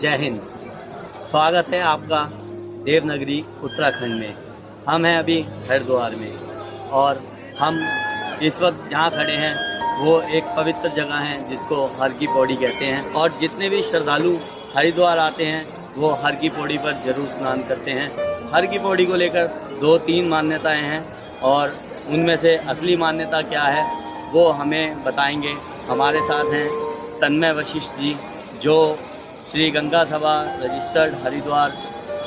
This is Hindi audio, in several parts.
जय हिंद। स्वागत है आपका देवनगरी उत्तराखंड में। हम हैं अभी हरिद्वार में और हम इस वक्त जहाँ खड़े हैं वो एक पवित्र जगह है जिसको हर की पौड़ी कहते हैं। और जितने भी श्रद्धालु हरिद्वार आते हैं वो हर की पौड़ी पर ज़रूर स्नान करते हैं। हर की पौड़ी को लेकर 2-3 मान्यताएं हैं और उनमें से असली मान्यता क्या है वो हमें बताएंगे। हमारे साथ हैं तन्मय वशिष्ठ जी, जो श्री गंगा सभा रजिस्टर्ड हरिद्वार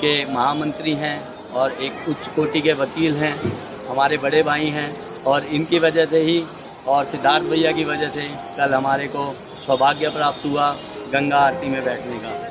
के महामंत्री हैं और एक उच्च कोटि के वकील हैं। हमारे बड़े भाई हैं और इनकी वजह से ही और सिद्धार्थ भैया की वजह से कल हमारे को सौभाग्य प्राप्त हुआ गंगा आरती में बैठने का।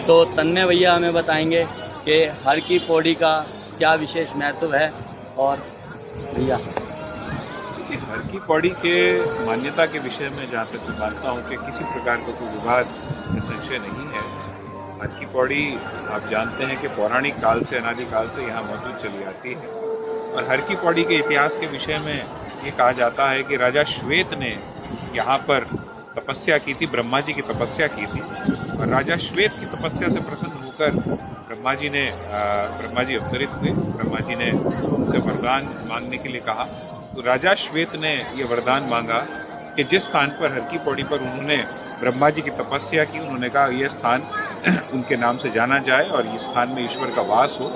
तो तन्मय भैया हमें बताएंगे कि हर की पौड़ी का क्या विशेष महत्व है। और भैया हर की पौड़ी के मान्यता के विषय में जहाँ तक मैं मानता हूँ कि किसी प्रकार का कोई विवाद या संशय नहीं है। हर की पौड़ी आप जानते हैं कि पौराणिक काल से, अनादिकाल से यहाँ मौजूद चली आती है। और हर की पौड़ी के इतिहास के विषय में ये कहा जाता है कि राजा श्वेत ने यहाँ पर तपस्या की थी, ब्रह्मा जी की तपस्या की थी। और राजा श्वेत की तपस्या से प्रसन्न होकर ब्रह्मा जी अवतरित हुए। ब्रह्मा जी ने उनसे वरदान मांगने के लिए कहा, तो राजा श्वेत ने ये वरदान मांगा कि जिस स्थान पर हर की पौड़ी पर उन्होंने ब्रह्मा जी की तपस्या की, उन्होंने कहा यह स्थान उनके नाम से जाना जाए और इस स्थान में ईश्वर का वास हो।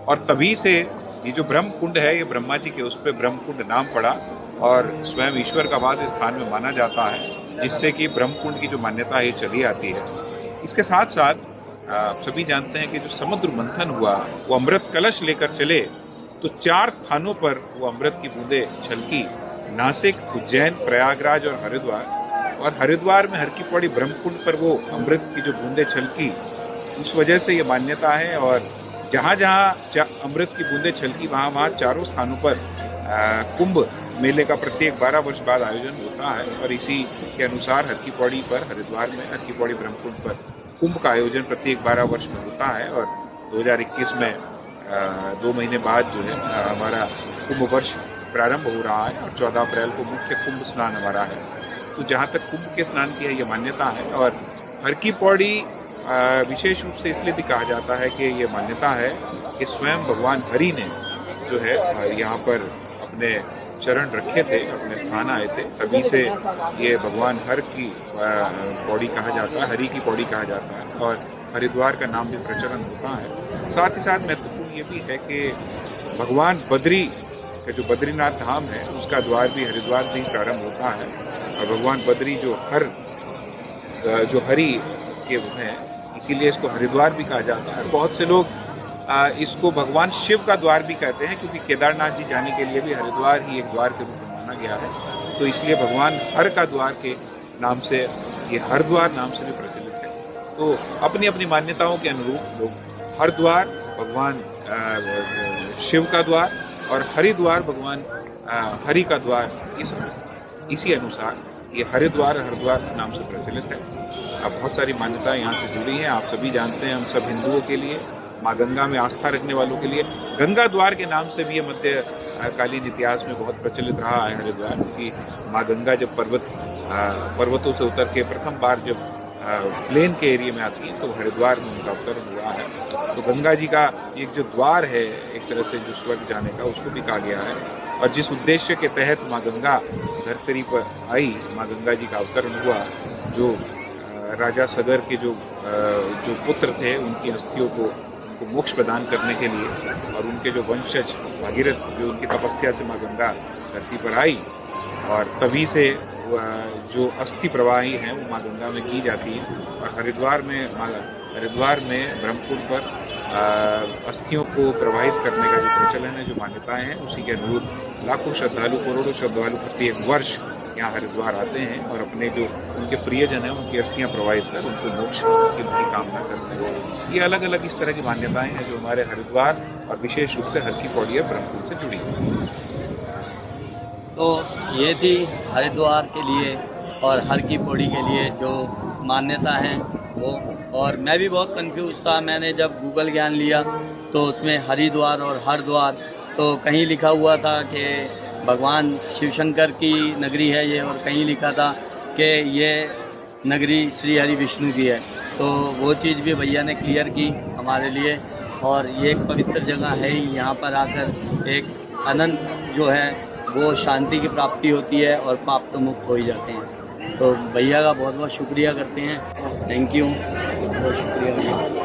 और तभी से ये जो ब्रह्म कुंड है, ये ब्रह्मा जी के उस पर ब्रह्म कुंड नाम पड़ा और स्वयं ईश्वर का वास इस स्थान में माना जाता है, जिससे कि ब्रह्म कुंड की जो मान्यता है ये चली आती है। इसके साथ साथ आप सभी जानते हैं कि जो समुद्र मंथन हुआ वो अमृत कलश लेकर चले, तो 4 स्थानों पर वो अमृत की बूंदें छलकी, नासिक, उज्जैन, प्रयागराज और हरिद्वार। और हरिद्वार में हर की पौड़ी ब्रह्मकुंड पर वो अमृत की जो बूंदें छलकी, उस वजह से ये मान्यता है। और जहाँ जहाँ अमृत की बूंदें छलकी वहाँ चारों स्थानों पर कुंभ मेले का प्रत्येक 12 वर्ष बाद आयोजन होता है। और इसी के अनुसार हर की पौड़ी पर, हरिद्वार में हर की पौड़ी ब्रह्मकुंड पर कुंभ का आयोजन प्रत्येक 12 वर्ष में होता है। और 2021 में 2 महीने बाद जो है हमारा कुंभ वर्ष प्रारंभ हो रहा है और 14 अप्रैल को मुख्य कुंभ स्नान हमारा है। तो जहाँ तक कुंभ के स्नान की है ये मान्यता है। और हर की पौड़ी विशेष रूप से इसलिए भी कहा जाता है कि ये मान्यता है कि स्वयं भगवान हरि ने जो है यहाँ पर अपने चरण रखे थे, अपने स्थान आए थे, तभी से ये भगवान हर की पौड़ी कहा जाता है, हरि की पौड़ी कहा जाता है। और हरिद्वार का नाम भी प्रचलन होता है। साथ ही साथ महत्वपूर्ण ये भी है कि भगवान बद्री का जो बद्रीनाथ धाम है उसका द्वार भी हरिद्वार से ही प्रारंभ होता है। और भगवान बद्री जो हरि के हैं, इसीलिए इसको हरिद्वार भी कहा जाता है। बहुत से लोग इसको भगवान शिव का द्वार भी कहते हैं, क्योंकि केदारनाथ जी जाने के लिए भी हरिद्वार ही एक द्वार के रूप में माना गया है। तो इसलिए भगवान हर का द्वार के नाम से ये हरिद्वार नाम से भी प्रचलित है। तो अपनी अपनी मान्यताओं के अनुरूप लोग हरिद्वार भगवान शिव का द्वार और हरिद्वार भगवान हरि का द्वार, इसी अनुसार ये हरिद्वार नाम से प्रचलित है। अब बहुत सारी मान्यताएं यहाँ से जुड़ी हैं। आप सभी जानते हैं, हम सब हिंदुओं के लिए, माँ गंगा में आस्था रखने वालों के लिए गंगा द्वार के नाम से भी ये मध्यकालीन इतिहास में बहुत प्रचलित रहा है हरिद्वार। क्योंकि माँ गंगा जब पर्वतों से उतर के प्रथम बार जब प्लेन के एरिया में आती है तो हरिद्वार में उनका अवतरण हुआ है। तो गंगा जी का एक जो द्वार है एक तरह से जो स्वर्ग जाने का, उसको भी कहा गया है। और जिस उद्देश्य के तहत माँ गंगा धरती पर आई, माँ गंगा जी का अवतरण हुआ, जो राजा सगर के जो पुत्र थे उनकी अस्थियों को मोक्ष प्रदान करने के लिए, और उनके जो वंशज भागीरथ जो उनकी तपस्या से माँ गंगा धरती पर आई, और तभी से जो अस्थि प्रवाही हैं वो माँ गंगा में की जाती है। और हरिद्वार में ब्रह्मकुंड पर अस्थियों को प्रवाहित करने का जो प्रचलन है, जो मान्यताएं हैं, उसी के अनुरूप लाखों श्रद्धालु, करोड़ों श्रद्धालु प्रत्येक वर्ष यहाँ हरिद्वार आते हैं और अपने जो उनके प्रियजन हैं उनकी अस्थियां प्रवाहित कर उनको मोक्ष की उनकी कामना करते हैं। ये अलग अलग इस तरह की मान्यताएं हैं जो हमारे हरिद्वार और विशेष रूप से हर की पौड़ी ब्रह्मपुर से जुड़ी हुई हैं। तो ये थी हरिद्वार के लिए और हर की पौड़ी के लिए जो मान्यता है वो। और मैं भी बहुत कंफ्यूज था, मैंने जब गूगल ज्ञान लिया तो उसमें हरिद्वार और हरद्वार तो कहीं लिखा हुआ था कि भगवान शिव शंकर की नगरी है ये, और कहीं लिखा था कि ये नगरी श्री हरि विष्णु की है। तो वो चीज़ भी भैया ने क्लियर की हमारे लिए। और ये एक पवित्र जगह है ही, यहाँ पर आकर एक अनंत जो है वो शांति की प्राप्ति होती है और पाप तो मुक्त हो ही जाते हैं। तो भैया का बहुत बहुत शुक्रिया करते हैं। थैंक यू, बहुत शुक्रिया भैया।